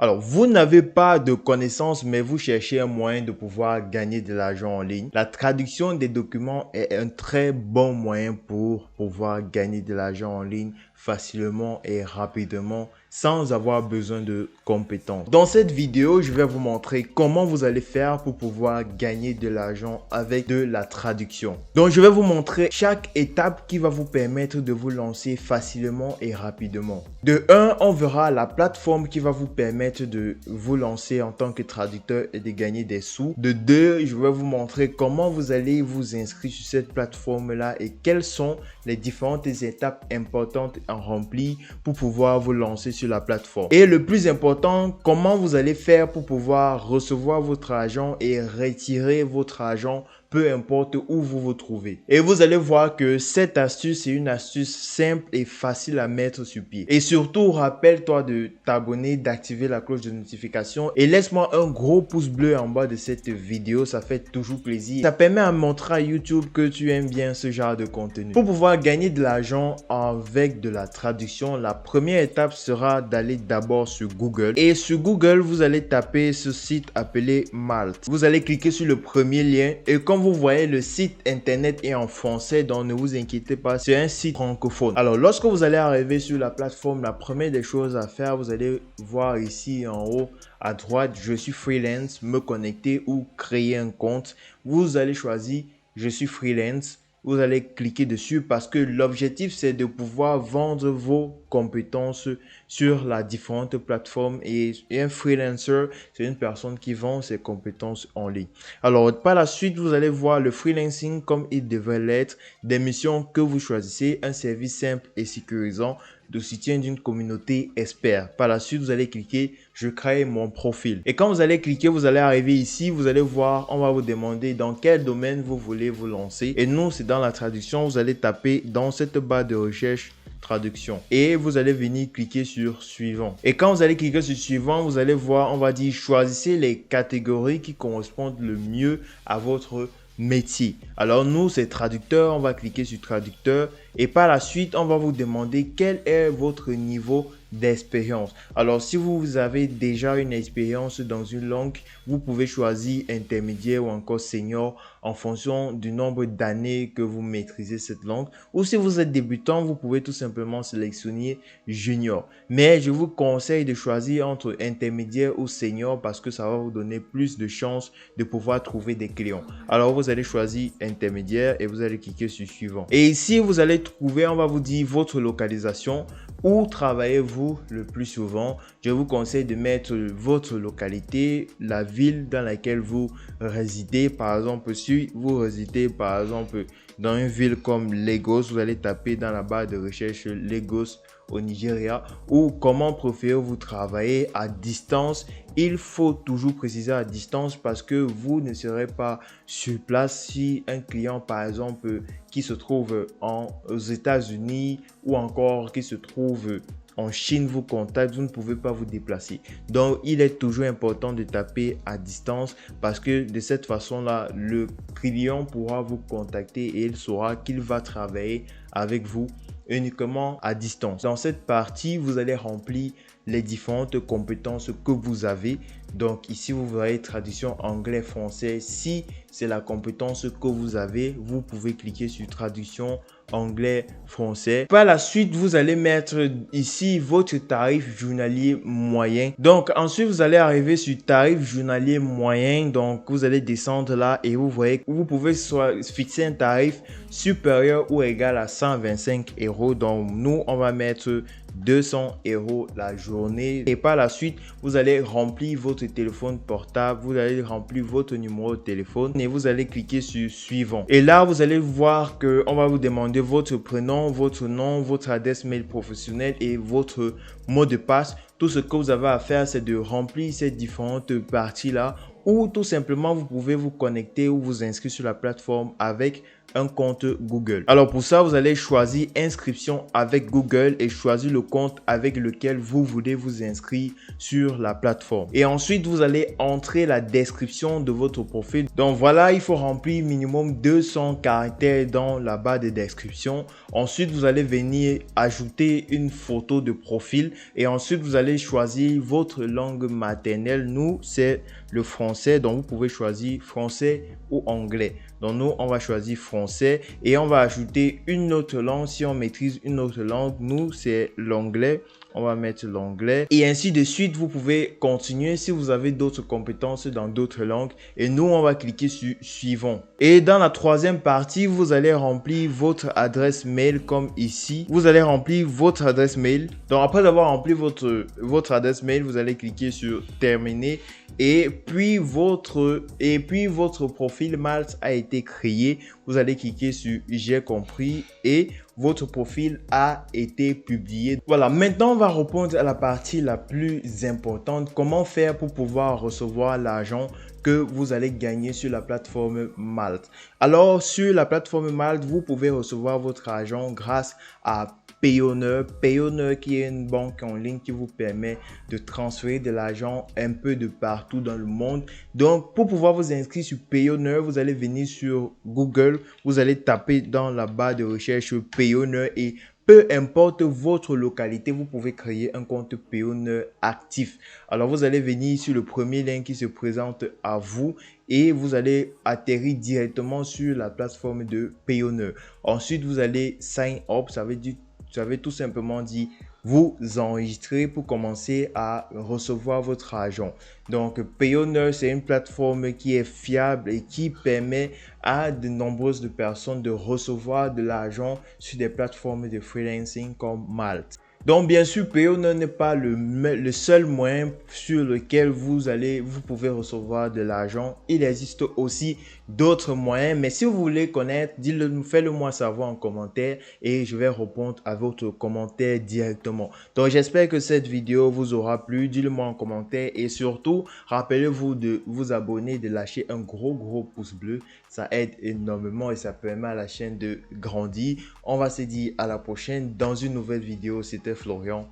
Alors, vous n'avez pas de connaissances, mais vous cherchez un moyen de pouvoir gagner de l'argent en ligne. La traduction des documents est un très bon moyen pour pouvoir gagner de l'argent en ligne facilement et rapidement sans avoir besoin de compétences. Dans cette vidéo, je vais vous montrer comment vous allez faire pour pouvoir gagner de l'argent avec de la traduction. Donc, je vais vous montrer chaque étape qui va vous permettre de vous lancer facilement et rapidement. De 1, on verra la plateforme qui va vous permettre de vous lancer en tant que traducteur et de gagner des sous. De 2, je vais vous montrer comment vous allez vous inscrire sur cette plateforme-là et quelles sont les différentes étapes importantes à remplir pour pouvoir vous lancer sur la plateforme. Et le plus important, comment vous allez faire pour pouvoir recevoir votre argent et retirer votre argent peu importe où vous vous trouvez. Et vous allez voir que cette astuce est une astuce simple et facile à mettre sur pied. Et surtout, rappelle-toi de t'abonner, d'activer la cloche de notification et laisse-moi un gros pouce bleu en bas de cette vidéo, ça fait toujours plaisir. Ça permet à montrer à YouTube que tu aimes bien ce genre de contenu. Pour pouvoir gagner de l'argent avec de la traduction, la première étape sera d'aller d'abord sur Google. Et sur Google, vous allez taper ce site appelé Malt. Vous allez cliquer sur le premier lien et comme vous voyez, le site internet est en français, donc ne vous inquiétez pas, c'est un site francophone. Alors, lorsque vous allez arriver sur la plateforme, la première des choses à faire, vous allez voir ici en haut à droite, je suis freelance, me connecter ou créer un compte. Vous allez choisir je suis freelance. Vous allez cliquer dessus parce que l'objectif, c'est de pouvoir vendre vos compétences sur la différentes plateformes et un freelancer, c'est une personne qui vend ses compétences en ligne. Alors, par la suite, vous allez voir le freelancing comme il devrait l'être, des missions que vous choisissez, un service simple et sécurisant de soutien d'une communauté expert. Par la suite, vous allez cliquer je crée mon profil. Et quand vous allez cliquer, vous allez arriver ici, vous allez voir, on va vous demander dans quel domaine vous voulez vous lancer. Et nous, c'est dans la traduction, vous allez taper dans cette barre de recherche traduction et vous allez venir cliquer sur suivant. Et quand vous allez cliquer sur suivant, vous allez voir, on va dire choisissez les catégories qui correspondent le mieux à votre métier. Alors nous, c'est traducteur, on va cliquer sur traducteur et par la suite, on va vous demander quel est votre niveau d'expérience. Alors si vous avez déjà une expérience dans une langue, vous pouvez choisir intermédiaire ou encore senior en fonction du nombre d'années que vous maîtrisez cette langue. Ou si vous êtes débutant, vous pouvez tout simplement sélectionner junior. Mais je vous conseille de choisir entre intermédiaire ou senior parce que ça va vous donner plus de chances de pouvoir trouver des clients. Alors vous allez choisir intermédiaire et vous allez cliquer sur suivant. Et ici, vous allez trouver, on va vous dire votre localisation. Où travaillez-vous le plus souvent? Je vous conseille de mettre votre localité, la ville dans laquelle vous résidez. Par exemple, si vous résidez par exemple dans une ville comme Lagos, vous allez taper dans la barre de recherche Lagos au Nigeria. Ou comment préférez-vous travailler à distance? Il faut toujours préciser à distance parce que vous ne serez pas sur place si un client par exemple qui se trouve aux États-Unis ou encore qui se trouve en Chine vous contacte, vous ne pouvez pas vous déplacer. Donc, il est toujours important de taper à distance parce que de cette façon-là, le client pourra vous contacter et il saura qu'il va travailler avec vous uniquement à distance. Dans cette partie, vous allez remplir les différentes compétences que vous avez. Donc ici, vous voyez traduction anglais-français. Si c'est la compétence que vous avez, vous pouvez cliquer sur traduction anglais-français. Par la suite, vous allez mettre ici votre tarif journalier moyen. Donc ensuite, vous allez arriver sur tarif journalier moyen. Donc vous allez descendre là et vous voyez que vous pouvez soit fixer un tarif supérieur ou égal à 125 €. Donc nous, on va mettre 200 € la journée. Et par la suite, vous allez remplir votre téléphone portable, vous allez remplir votre numéro de téléphone et vous allez cliquer sur suivant. Et là, vous allez voir que on va vous demander votre prénom, votre nom, votre adresse mail professionnelle et votre mot de passe. Tout ce que vous avez à faire, c'est de remplir ces différentes parties-là ou tout simplement, vous pouvez vous connecter ou vous inscrire sur la plateforme avec un compte Google. Alors pour ça, vous allez choisir inscription avec Google et choisir le compte avec lequel vous voulez vous inscrire sur la plateforme. Et ensuite, vous allez entrer la description de votre profil. Donc voilà, il faut remplir minimum 200 caractères dans la barre de description. Ensuite, vous allez venir ajouter une photo de profil et ensuite, vous allez choisir votre langue maternelle. Nous, c'est le français, donc vous pouvez choisir français ou anglais. Donc nous, on va choisir français et on va ajouter une autre langue. Si on maîtrise une autre langue, nous, c'est l'anglais. On va mettre l'anglais et ainsi de suite. Vous pouvez continuer si vous avez d'autres compétences dans d'autres langues et nous, on va cliquer sur suivant. Et dans la troisième partie, vous allez remplir votre adresse mail comme ici. Vous allez remplir votre adresse mail. Donc après avoir rempli votre adresse mail, vous allez cliquer sur terminer et puis votre profil Malte a été créé. Vous allez cliquer sur j'ai compris et votre profil a été publié. Voilà, maintenant on va répondre à la partie la plus importante. Comment faire pour pouvoir recevoir l'argent que vous allez gagner sur la plateforme Malte? Alors sur la plateforme Malte, vous pouvez recevoir votre argent grâce à Payoneer. Payoneer qui est une banque en ligne qui vous permet de transférer de l'argent un peu de partout dans le monde. Donc pour pouvoir vous inscrire sur Payoneer, vous allez venir sur Google, vous allez taper dans la barre de recherche Payoneer et peu importe votre localité, vous pouvez créer un compte Payoneer actif. Alors vous allez venir sur le premier lien qui se présente à vous et vous allez atterrir directement sur la plateforme de Payoneer. Ensuite, vous allez sign up, ça veut tout simplement dire vous enregistrer pour commencer à recevoir votre argent. Donc Payoneer, c'est une plateforme qui est fiable et qui permet à de nombreuses personnes de recevoir de l'argent sur des plateformes de freelancing comme Malte. Donc bien sûr, Payoneer n'est pas le seul moyen sur lequel vous pouvez recevoir de l'argent. Il existe aussi d'autres moyens, mais si vous voulez connaître, faites-le moi savoir en commentaire et je vais répondre à votre commentaire directement. Donc j'espère que cette vidéo vous aura plu. Dites-le moi en commentaire et surtout, rappelez-vous de vous abonner, de lâcher un gros pouce bleu. Ça aide énormément et ça permet à la chaîne de grandir. On va se dire à la prochaine dans une nouvelle vidéo. C'était Florian.